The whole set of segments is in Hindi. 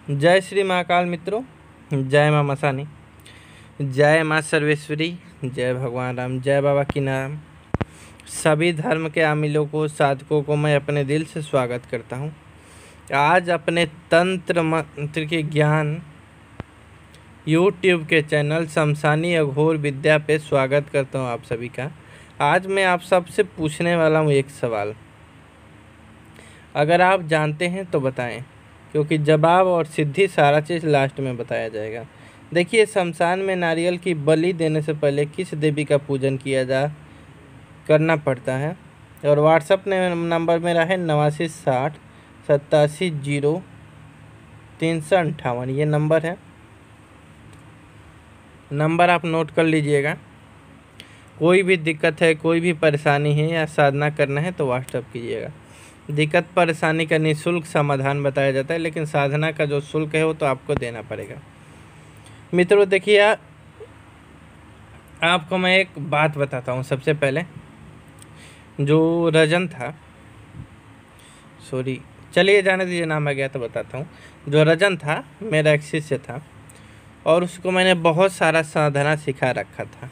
जय श्री महाकाल मित्रों, जय माँ मसानी, जय माँ सर्वेश्वरी, जय भगवान राम, जय बाबा की नाम। सभी धर्म के आमिलों को, साधकों को मैं अपने दिल से स्वागत करता हूँ। आज अपने तंत्र मंत्र के ज्ञान YouTube के चैनल शमशानी अघोर विद्या पे स्वागत करता हूँ आप सभी का। आज मैं आप सबसे पूछने वाला हूँ एक सवाल, अगर आप जानते हैं तो बताएं, क्योंकि जवाब और सिद्धि सारा चीज़ लास्ट में बताया जाएगा। देखिए, शमशान में नारियल की बलि देने से पहले किस देवी का पूजन करना पड़ता है। और व्हाट्सअप नंबर मेरा है 8960 870358। ये नंबर है, नंबर आप नोट कर लीजिएगा। कोई भी दिक्कत है, कोई भी परेशानी है या साधना करना है तो व्हाट्सअप कीजिएगा। दिक्कत परेशानी का निःशुल्क समाधान बताया जाता है, लेकिन साधना का जो शुल्क है वो तो आपको देना पड़ेगा। मित्रों देखिए, आपको मैं एक बात बताता हूँ। सबसे पहले जो रजन था, चलिए जाने दीजिए, नाम आ गया तो बताता हूँ। जो रजन था मेरा एक शिष्य था और उसको मैंने बहुत सारा साधना सिखा रखा था।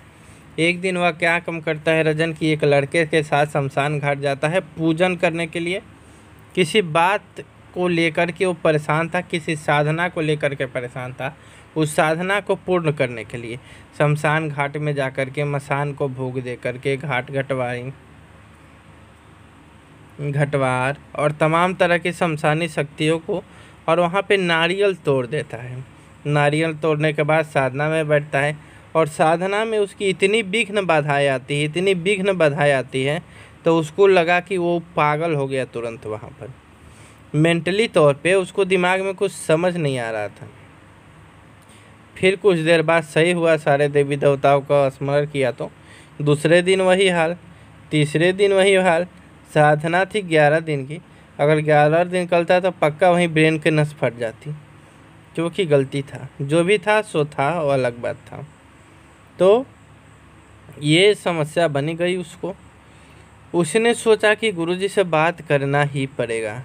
एक दिन वह क्या काम करता है, रजन की एक लड़के के साथ शमशान घाट जाता है पूजन करने के लिए। किसी बात को लेकर के वो परेशान था, किसी साधना को लेकर के परेशान था। उस साधना को पूर्ण करने के लिए शमशान घाट में जाकर के मसान को भोग दे करके घटवार और तमाम तरह की शमशानी शक्तियों को, और वहाँ पे नारियल तोड़ देता है। नारियल तोड़ने के बाद साधना में बैठता है और साधना में उसकी इतनी विघ्न बाधाएं आती है तो उसको लगा कि वो पागल हो गया तुरंत। वहाँ पर मेंटली तौर पे उसको दिमाग में कुछ समझ नहीं आ रहा था। फिर कुछ देर बाद सही हुआ, सारे देवी देवताओं का स्मरण किया तो दूसरे दिन वही हाल, तीसरे दिन वही हाल। साधना थी 11 दिन की, अगर 11 दिन निकलता तो पक्का वहीं ब्रेन के नस फट जाती, क्योंकि गलती था। जो भी था सो था, वो अलग बात था। तो ये समस्या बनी गई उसको। उसने सोचा कि गुरुजी से बात करना ही पड़ेगा।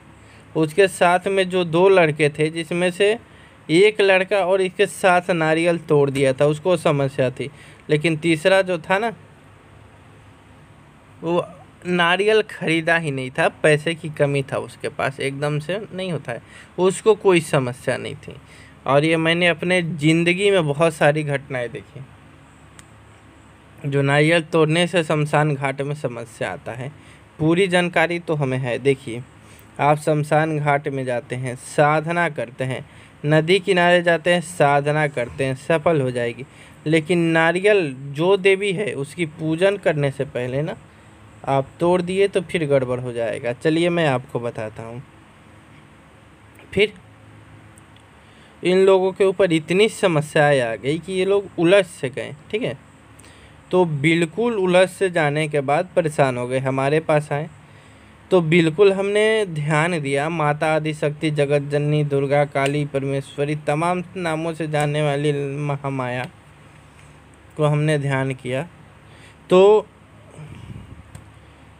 उसके साथ में जो 2 लड़के थे, जिसमें से एक लड़का और इसके साथ नारियल तोड़ दिया था, उसको समस्या थी। लेकिन तीसरा जो था ना, वो नारियल खरीदा ही नहीं था, पैसे की कमी था उसके पास, एकदम से नहीं होता है, उसको कोई समस्या नहीं थी। और ये मैंने अपने ज़िंदगी में बहुत सारी घटनाएं देखी। जो नारियल तोड़ने से शमशान घाट में समस्या आता है, पूरी जानकारी तो हमें है। देखिए, आप शमशान घाट में जाते हैं, साधना करते हैं, नदी किनारे जाते हैं, साधना करते हैं, सफल हो जाएगी। लेकिन नारियल जो देवी है उसकी पूजन करने से पहले ना आप तोड़ दिए तो फिर गड़बड़ हो जाएगा। चलिए मैं आपको बताता हूँ। फिर इन लोगों के ऊपर इतनी समस्याएं आ गई कि ये लोग उलझ से गए। ठीक है, तो बिल्कुल उलझ से जाने के बाद परेशान हो गए, हमारे पास आए। तो बिल्कुल हमने ध्यान दिया, माता आदिशक्ति, जगत जननी, दुर्गा, काली, परमेश्वरी, तमाम नामों से जानने वाली महामाया को हमने ध्यान किया। तो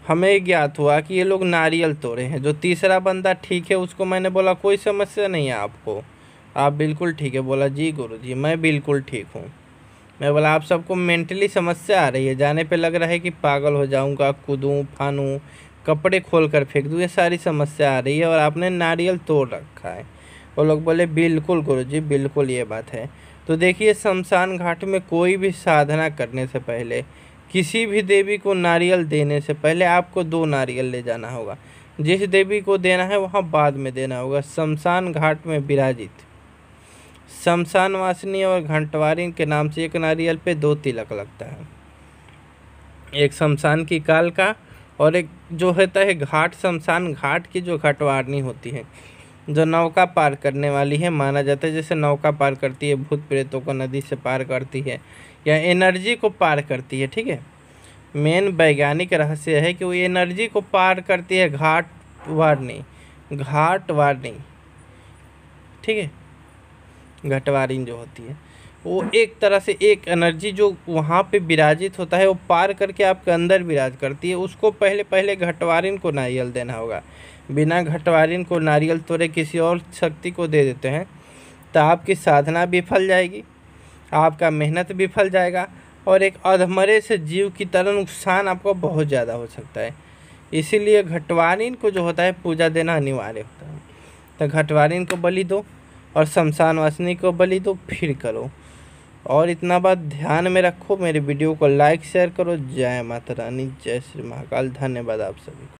हमें ज्ञात हुआ कि ये लोग नारियल तोड़े हैं। जो तीसरा बंदा ठीक है, उसको मैंने बोला कोई समस्या नहीं है आपको, आप बिल्कुल ठीक है। बोला जी गुरुजी मैं बिल्कुल ठीक हूँ। मैं बोला आप सबको मेंटली समस्या आ रही है, जाने पे लग रहा है कि पागल हो जाऊंगा, कूदूं फानूं, कपड़े खोल कर फेंक दूँ, ये सारी समस्या आ रही है और आपने नारियल तोड़ रखा है। वो लोग बोले बिल्कुल गुरुजी बिल्कुल ये बात है। तो देखिए, शमशान घाट में कोई भी साधना करने से पहले, किसी भी देवी को नारियल देने से पहले आपको 2 नारियल ले जाना होगा। जिस देवी को देना है वहाँ बाद में देना होगा। शमशान घाट में विराजित शमशान वासिनी और घंटवारिन के नाम से एक नारियल पे 2 तिलक लगता है। एक शमशान की काल का और एक जो होता है घाट, शमशान घाट की जो घटवारनी होती है, जो नौका पार करने वाली है। माना जाता है जैसे नौका पार करती है, भूत प्रेतों को नदी से पार करती है या एनर्जी को पार करती है। ठीक है, मेन वैज्ञानिक रहस्य है कि वो एनर्जी को पार करती है, घाट वारनी। ठीक है, घटवारिन जो होती है वो एक तरह से एक एनर्जी जो वहाँ पे विराजित होता है वो पार करके आपके अंदर विराज करती है। उसको पहले घटवारिन को नारियल देना होगा। बिना घटवारिन को नारियल तोड़े किसी और शक्ति को दे देते हैं तो आपकी साधना विफल जाएगी, आपका मेहनत विफल जाएगा और एक अधमरे से जीव की तरह नुकसान आपको बहुत ज़्यादा हो सकता है। इसीलिए घटवारिन को जो होता है पूजा देना अनिवार्य होता है। तो घटवारिन को बलि दो और शमशान वासिनी को बलि दो, फिर करो। और इतना बात ध्यान में रखो, मेरे वीडियो को लाइक शेयर करो। जय माता रानी, जय श्री महाकाल। धन्यवाद आप सभी को।